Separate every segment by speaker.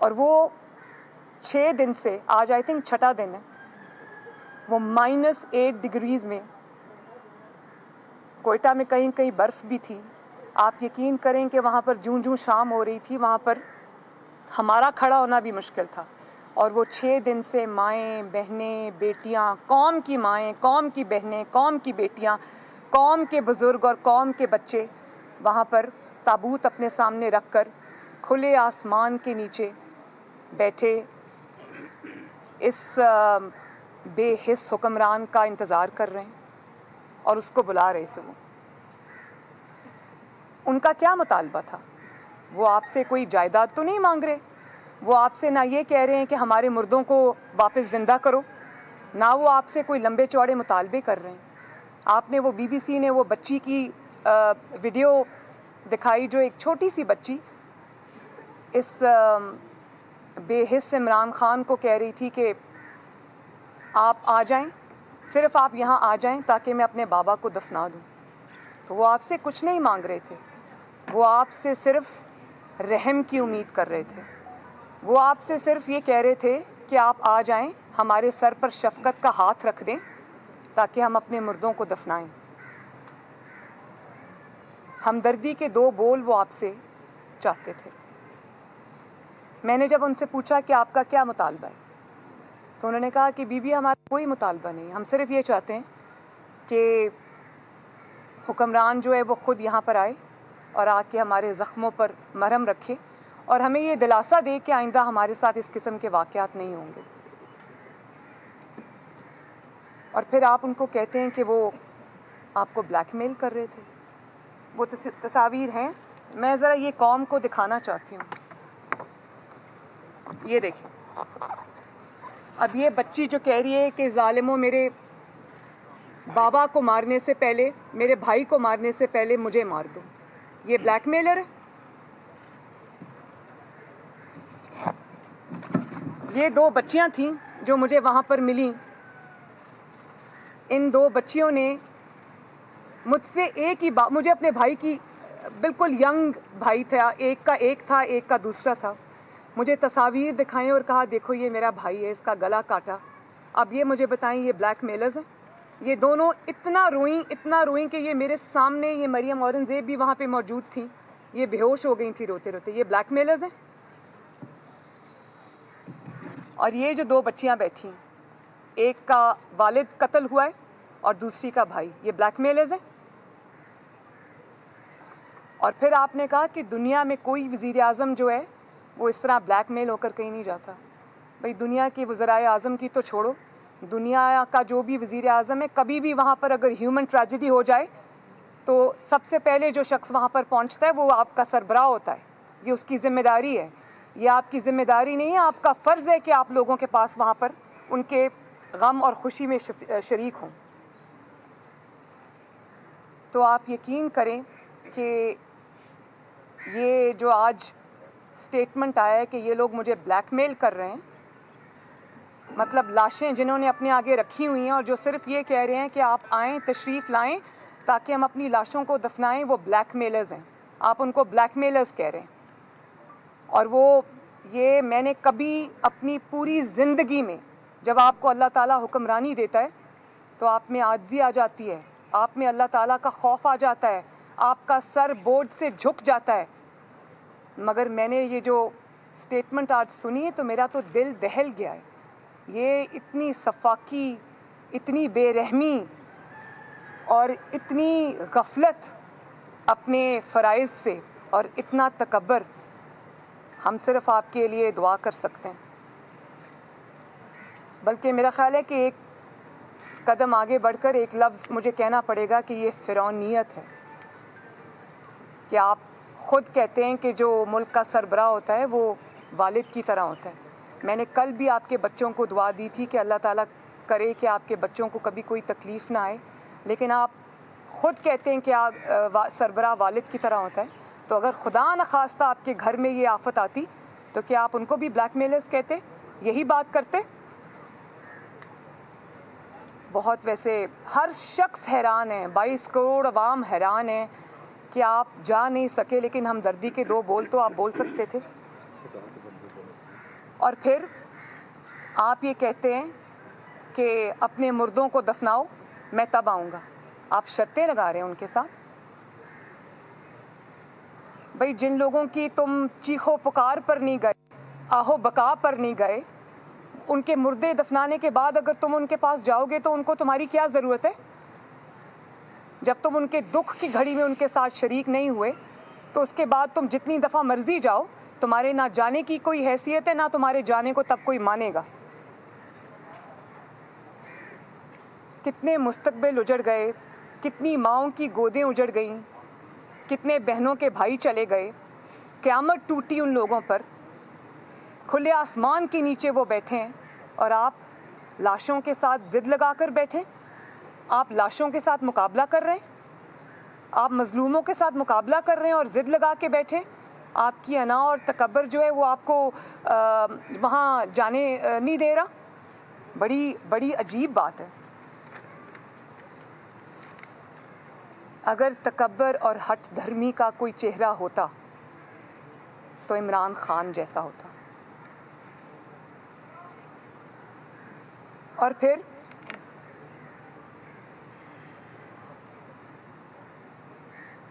Speaker 1: اور وہ 6 دن سے آج آئی تھنک 6واں دن ہے، وہ -8 ڈگریز میں، کوئٹہ میں کہیں کہیں برف بھی تھی. آپ یقین کریں کہ وہاں پر جوں جوں شام ہو رہی تھی وہاں پر ہمارا کھڑا ہونا بھی مشکل تھا. اور وہ 6 دن سے مائیں بہنیں بیٹیاں، قوم کی مائیں، قوم کی بہنیں، قوم کی بیٹیاں، قوم کے بزرگ اور قوم کے بچے وہاں پر تابوت اپنے سامنے رکھ کر کھلے آسمان کے نیچے بیٹھے اس بے حس حکمران کا انتظار کر رہے ہیں اور اس کو بلا رہے تھے. وہ ان کا کیا مطالبہ تھا؟ وہ آپ سے کوئی جائیداد تو نہیں مانگ رہے، وہ آپ سے نہ یہ کہہ رہے ہیں کہ ہمارے مردوں کو واپس زندہ کرو، نہ وہ آپ سے کوئی لمبے چوڑے مطالبے کر رہے ہیں. آپ نے وہ BBC نے وہ بچی کی ویڈیو دکھائی، جو ایک چھوٹی سی بچی اس بے حس عمران خان کو کہہ رہی تھی کہ آپ آ جائیں، صرف آپ یہاں آ جائیں تاکہ میں اپنے بابا کو دفنا دوں. تو وہ آپ سے کچھ نہیں مانگ رہے تھے، وہ آپ سے صرف رحم کی امید کر رہے تھے. وہ آپ سے صرف یہ کہہ رہے تھے کہ آپ آ جائیں، ہمارے سر پر شفقت کا ہاتھ رکھ دیں تاکہ ہم اپنے مردوں کو دفنائیں. ہمدردی کے 2 بول وہ آپ سے چاہتے تھے. میں نے جب ان سے پوچھا کہ آپ کا کیا مطالبہ ہے تو انہوں نے کہا کہ بی بی ہمارا کوئی مطالبہ نہیں، ہم صرف یہ چاہتے ہیں کہ حکمران جو ہے وہ خود یہاں پر آئے اور آ کے ہمارے زخموں پر مرہم رکھے اور ہمیں یہ دلاسا دے کہ آئندہ ہمارے ساتھ اس قسم کے واقعات نہیں ہوں گے. اور پھر آپ ان کو کہتے ہیں کہ وہ آپ کو بلیک میل کر رہے تھے. وہ تصاویر ہیں، میں ذرا یہ قوم کو دکھانا چاہتی ہوں. یہ دیکھیں، اب یہ بچی جو کہہ رہی ہے کہ ظالموں میرے بابا کو مارنے سے پہلے، میرے بھائی کو مارنے سے پہلے مجھے مار دو، یہ بلیک میلر ہے. یہ 2 بچیاں تھیں جو مجھے وہاں پر ملیں. ان 2 بچیوں نے مجھ سے ایک ہی مجھے اپنے بھائی کی، بالکل ینگ بھائی تھا، ایک کا ایک تھا ایک کا دوسرا تھا، مجھے تصاویر دکھائیں اور کہا دیکھو یہ میرا بھائی ہے، اس کا گلا کاٹا. اب یہ مجھے بتائیں یہ بلیک میلرز ہیں؟ یہ دونوں اتنا روئیں کہ یہ میرے سامنے، یہ مریم اورنگزیب بھی وہاں پہ موجود تھیں، یہ بے ہوش ہو گئی تھی روتے روتے. یہ بلیک میلرز ہیں؟ اور یہ جو 2 بچیاں بیٹھی ہیں، ایک کا والد قتل ہوا ہے اور دوسری کا بھائی، یہ بلیک میلرز ہیں؟ اور پھر آپ نے کہا کہ دنیا میں کوئی وزیر اعظم جو ہے وہ اس طرح بلیک میل ہو کر کہیں نہیں جاتا. بھئی دنیا کے وزرائے اعظم کی تو چھوڑو، دنیا کا جو بھی وزیر اعظم ہے، کبھی بھی وہاں پر اگر ہیومن ٹریجڈی ہو جائے تو سب سے پہلے جو شخص وہاں پر پہنچتا ہے وہ آپ کا سربراہ ہوتا ہے. یہ اس کی ذمہ داری ہے، یہ آپ کی ذمہ داری نہیں ہے، آپ کا فرض ہے کہ آپ لوگوں کے پاس وہاں پر ان کے غم اور خوشی میں شریک ہوں. تو آپ یقین کریں کہ یہ جو آج سٹیٹمنٹ آیا ہے کہ یہ لوگ مجھے بلیک میل کر رہے ہیں، مطلب لاشیں جنہوں نے اپنے آگے رکھی ہوئی ہیں اور جو صرف یہ کہہ رہے ہیں کہ آپ آئیں، تشریف لائیں تاکہ ہم اپنی لاشوں کو دفنائیں، وہ بلیک میلرز ہیں. آپ ان کو بلیک میلرز کہہ رہے ہیں. اور وہ یہ میں نے کبھی اپنی پوری زندگی میں، جب آپ کو اللہ تعالیٰ حکمرانی دیتا ہے تو آپ میں عاجزی آ جاتی ہے، آپ میں اللہ تعالیٰ کا خوف آ جاتا ہے، آپ کا سر بوجھ سے جھک جاتا ہے. مگر میں نے یہ جو سٹیٹمنٹ آج سنی ہے تو میرا تو دل دہل گیا ہے. یہ اتنی سفاکی، اتنی بے رحمی اور اتنی غفلت اپنے فرائض سے اور اتنا تکبر، ہم صرف آپ کے لیے دعا کر سکتے ہیں. بلکہ میرا خیال ہے کہ ایک قدم آگے بڑھ کر ایک لفظ مجھے کہنا پڑے گا کہ یہ فرعونیت ہے کہ آپ خود کہتے ہیں کہ جو ملک کا سربراہ ہوتا ہے وہ والد کی طرح ہوتا ہے. میں نے کل بھی آپ کے بچوں کو دعا دی تھی کہ اللہ تعالیٰ کرے کہ آپ کے بچوں کو کبھی کوئی تکلیف نہ آئے، لیکن آپ خود کہتے ہیں کہ سربراہ والد کی طرح ہوتا ہے. تو اگر خدا نخواستہ آپ کے گھر میں یہ آفت آتی تو کیا آپ ان کو بھی بلیک میلرز کہتے؟ یہی بات کرتے؟ بہت ویسے ہر شخص حیران ہے، 22 کروڑ عوام حیران ہیں کہ آپ جا نہیں سکے، لیکن ہمدردی کے 2 بول تو آپ بول سکتے تھے. اور پھر آپ یہ کہتے ہیں کہ اپنے مردوں کو دفناؤ، میں تب آؤں گا. آپ شرطیں لگا رہے ہیں ان کے ساتھ. بھائی جن لوگوں کی تم چیخو پکار پر نہیں گئے، آہو بکا پر نہیں گئے، ان کے مردے دفنانے کے بعد اگر تم ان کے پاس جاؤ گے تو ان کو تمہاری کیا ضرورت ہے؟ جب تم ان کے دکھ کی گھڑی میں ان کے ساتھ شریک نہیں ہوئے تو اس کے بعد تم جتنی دفعہ مرضی جاؤ، تمہارے نہ جانے کی کوئی حیثیت ہے، نہ تمہارے جانے کو تب کوئی مانے گا. کتنے مستقبل اجڑ گئے، کتنی ماؤں کی گودیں اجڑ گئیں، کتنے بہنوں کے بھائی چلے گئے، قیامت ٹوٹی ان لوگوں پر. کھلے آسمان کے نیچے وہ بیٹھے ہیں اور آپ لاشوں کے ساتھ ضد لگا کر بیٹھے. آپ لاشوں کے ساتھ مقابلہ کر رہے ہیں، آپ مظلوموں کے ساتھ مقابلہ کر رہے ہیں اور ضد لگا کے بیٹھے. آپ کی انا اور تکبر جو ہے وہ آپ کو وہاں جانے نہیں دے رہا. بڑی بڑی عجیب بات ہے. اگر تکبر اور ہٹ دھرمی کا کوئی چہرہ ہوتا تو عمران خان جیسا ہوتا. اور پھر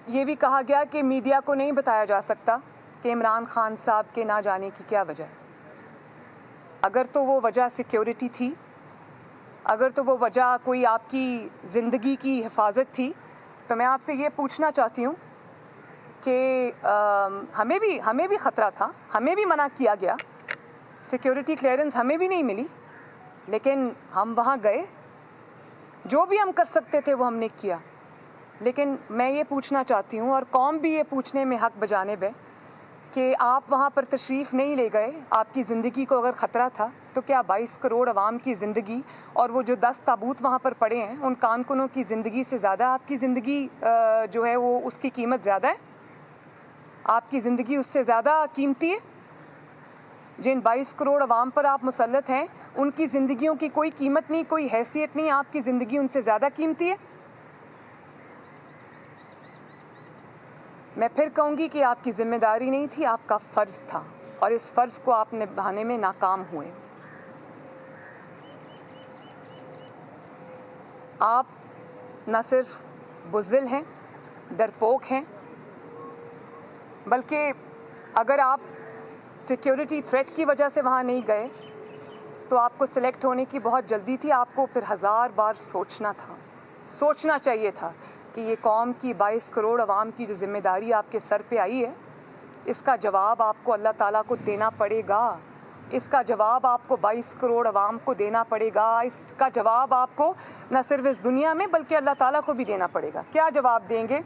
Speaker 1: یہ بھی کہا گیا کہ میڈیا کو نہیں بتایا جا سکتا کہ عمران خان صاحب کے نہ جانے کی کیا وجہ ہے. اگر تو وہ وجہ سیکیورٹی تھی، اگر تو وہ وجہ کوئی آپ کی زندگی کی حفاظت تھی، تو میں آپ سے یہ پوچھنا چاہتی ہوں کہ ہمیں بھی خطرہ تھا، ہمیں بھی منع کیا گیا، سیکیورٹی کلیئرنس ہمیں بھی نہیں ملی، لیکن ہم وہاں گئے. جو بھی ہم کر سکتے تھے وہ ہم نے کیا. لیکن میں یہ پوچھنا چاہتی ہوں اور قوم بھی یہ پوچھنے میں حق بجانب ہے کہ آپ وہاں پر تشریف نہیں لے گئے. آپ کی زندگی کو اگر خطرہ تھا تو کیا 22 کروڑ عوام کی زندگی اور وہ جو 10 تابوت وہاں پر پڑے ہیں ان کانکنوں کی زندگی سے زیادہ آپ کی زندگی جو ہے وہ اس کی قیمت زیادہ ہے؟ آپ کی زندگی اس سے زیادہ قیمتی ہے؟ جن 22 کروڑ عوام پر آپ مسلط ہیں ان کی زندگیوں کی کوئی قیمت نہیں، کوئی حیثیت نہیں، آپ کی زندگی ان سے زیادہ قیمتی ہے؟ میں پھر کہوں گی کہ آپ کی ذمہ داری نہیں تھی، آپ کا فرض تھا، اور اس فرض کو آپ نبھانے میں ناکام ہوئے. آپ نہ صرف بزدل ہیں، ڈرپوک ہیں، بلکہ اگر آپ سیکیورٹی تھریٹ کی وجہ سے وہاں نہیں گئے تو آپ کو سلیکٹ ہونے کی بہت جلدی تھی. آپ کو پھر 1000 بار سوچنا چاہیے تھا کہ یہ قوم کی 22 کروڑ عوام کی جو ذمہ داری آپ کے سر پہ آئی ہے، اس کا جواب آپ کو اللہ تعالیٰ کو دینا پڑے گا. اس کا جواب آپ کو 22 کروڑ عوام کو دینا پڑے گا. اس کا جواب آپ کو نہ صرف اس دنیا میں بلکہ اللہ تعالیٰ کو بھی دینا پڑے گا. کیا جواب دیں گے؟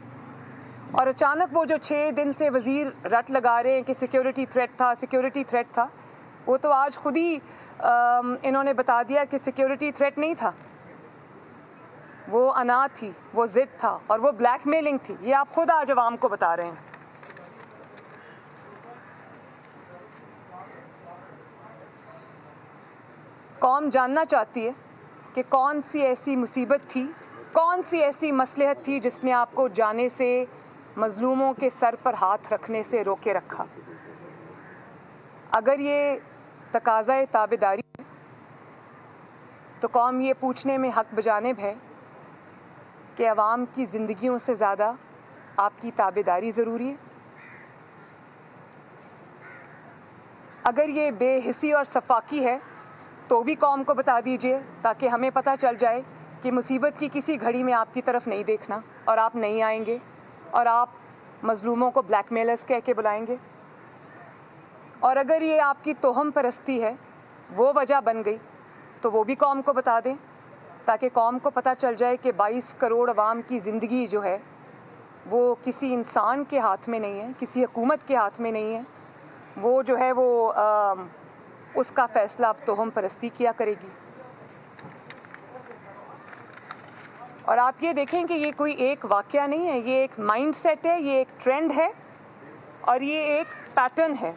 Speaker 1: اور اچانک وہ جو 6 دن سے وزیر رٹ لگا رہے ہیں کہ سیکیورٹی تھریٹ تھا، وہ تو آج خود ہی انہوں نے بتا دیا کہ سیکیورٹی تھریٹ نہیں تھا، وہ انا تھی، وہ ضد تھا اور وہ بلیک میلنگ تھی. یہ آپ خود آج عوام کو بتا رہے ہیں. قوم جاننا چاہتی ہے کہ کون سی ایسی مصیبت تھی، کون سی ایسی مصلحت تھی جس نے آپ کو جانے سے، مظلوموں کے سر پر ہاتھ رکھنے سے روکے رکھا. اگر یہ تقاضۂ تابعداری ہے تو قوم یہ پوچھنے میں حق بجانب ہے کہ عوام کی زندگیوں سے زیادہ آپ کی تابعداری ضروری ہے. اگر یہ بے حسی اور سفاکی ہے تو بھی قوم کو بتا دیجئے تاکہ ہمیں پتہ چل جائے کہ مصیبت کی کسی گھڑی میں آپ کی طرف نہیں دیکھنا اور آپ نہیں آئیں گے اور آپ مظلوموں کو بلیک میلرز کہہ کے بلائیں گے. اور اگر یہ آپ کی توہم پرستی ہے، وہ وجہ بن گئی، تو وہ بھی قوم کو بتا دیں تاکہ قوم کو پتہ چل جائے کہ 22 کروڑ عوام کی زندگی جو ہے وہ کسی انسان کے ہاتھ میں نہیں ہے، کسی حکومت کے ہاتھ میں نہیں ہے. وہ جو ہے وہ اس کا فیصلہ اب توہم پرستی کیا کرے گی. اور آپ یہ دیکھیں کہ یہ کوئی ایک واقعہ نہیں ہے، یہ ایک مائنڈ سیٹ ہے، یہ ایک ٹرینڈ ہے اور یہ ایک پیٹرن ہے.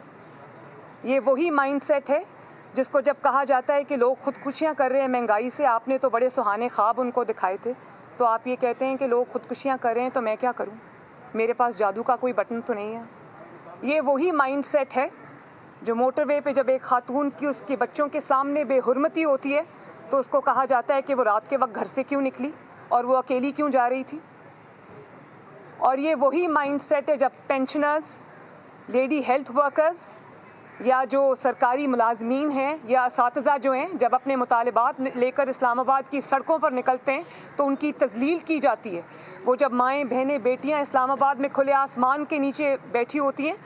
Speaker 1: یہ وہی مائنڈ سیٹ ہے جس کو جب کہا جاتا ہے کہ لوگ خودکشیاں کر رہے ہیں مہنگائی سے، آپ نے تو بڑے سہانے خواب ان کو دکھائے تھے، تو آپ یہ کہتے ہیں کہ لوگ خودکشیاں کر رہے ہیں تو میں کیا کروں، میرے پاس جادو کا کوئی بٹن تو نہیں ہے. یہ وہی مائنڈ سیٹ ہے جو موٹر وے پہ جب ایک خاتون کی اس کے بچوں کے سامنے بے حرمتی ہوتی ہے تو اس کو کہا جاتا ہے کہ وہ رات کے وقت گھر سے کیوں نکلی اور وہ اکیلی کیوں جا رہی تھی. اور یہ وہی مائنڈ سیٹ ہے جب پینشنرز, لیڈی ہیلتھ ورکرز یا جو سرکاری ملازمین ہیں یا اساتذہ جو ہیں, جب اپنے مطالبات لے کر اسلام آباد کی سڑکوں پر نکلتے ہیں تو ان کی تذلیل کی جاتی ہے. وہ جب مائیں بہنیں بیٹیاں اسلام آباد میں کھلے آسمان کے نیچے بیٹھی ہوتی ہیں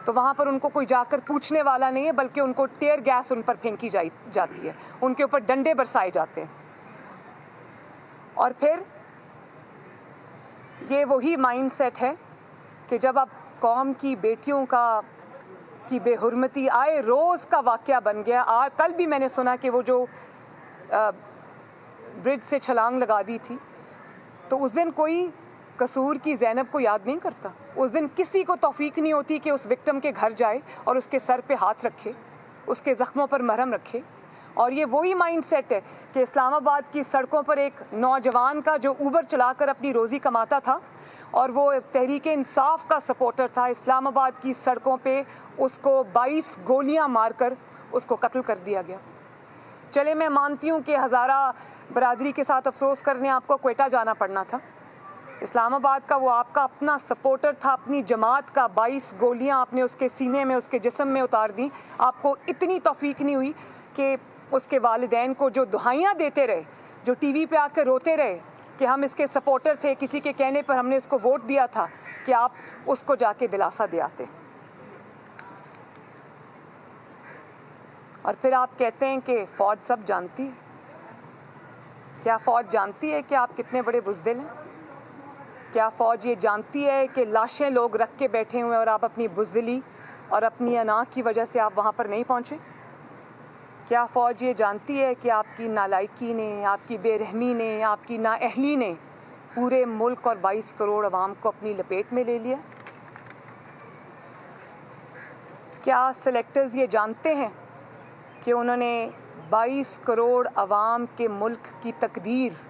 Speaker 1: تو وہاں پر ان کو کوئی جا کر پوچھنے والا نہیں ہے, بلکہ ان کو ٹیئر گیس ان پر پھینکی جاتی ہے, ان کے اوپر ڈنڈے برسائے جاتے ہیں. اور پھر یہ وہی مائنڈ سیٹ ہے کہ جب اب قوم کی بیٹیوں کی بے حرمتی آئے روز کا واقعہ بن گیا. کل بھی میں نے سنا کہ وہ جو برج سے چھلانگ لگا دی تھی, تو اس دن کوئی قصور کی زینب کو یاد نہیں کرتا. اس دن کسی کو توفیق نہیں ہوتی کہ اس وکٹم کے گھر جائے اور اس کے سر پہ ہاتھ رکھے, اس کے زخموں پر مرہم رکھے. اور یہ وہی مائنڈ سیٹ ہے کہ اسلام آباد کی سڑکوں پر ایک نوجوان کا جو اوبر چلا کر اپنی روزی کماتا تھا اور وہ تحریک انصاف کا سپورٹر تھا, اسلام آباد کی سڑکوں پہ اس کو 22 گولیاں مار کر اس کو قتل کر دیا گیا. چلے میں مانتی ہوں کہ ہزارہ برادری کے ساتھ افسوس کرنے آپ کو کوئٹہ جانا پڑنا تھا. اسلام آباد کا وہ آپ کا اپنا سپورٹر تھا, اپنی جماعت کا, 22 گولیاں آپ نے اس کے سینے میں, اس کے جسم میں اتار دیں. آپ کو اتنی توفیق نہیں ہوئی کہ اس کے والدین کو جو دہائیاں دیتے رہے, جو ٹی وی پہ آ کے روتے رہے کہ ہم اس کے سپورٹر تھے, کسی کے کہنے پر ہم نے اس کو ووٹ دیا تھا, کہ آپ اس کو جا کے دلاسا دے آتے. اور پھر آپ کہتے ہیں کہ فوج سب جانتی ہے. کیا فوج جانتی ہے کہ آپ کتنے بڑے بزدل ہیں؟ کیا فوج یہ جانتی ہے کہ لاشیں لوگ رکھ کے بیٹھے ہوئے اور آپ اپنی بزدلی اور اپنی انا کی وجہ سے آپ وہاں پر نہیں پہنچے؟ کیا فوج یہ جانتی ہے کہ آپ کی نالائکی نے, آپ کی بے رحمی نے, آپ کی نااہلی نے پورے ملک اور 22 کروڑ عوام کو اپنی لپیٹ میں لے لیا؟ کیا سلیکٹرز یہ جانتے ہیں کہ انہوں نے 22 کروڑ عوام کے ملک کی تقدیر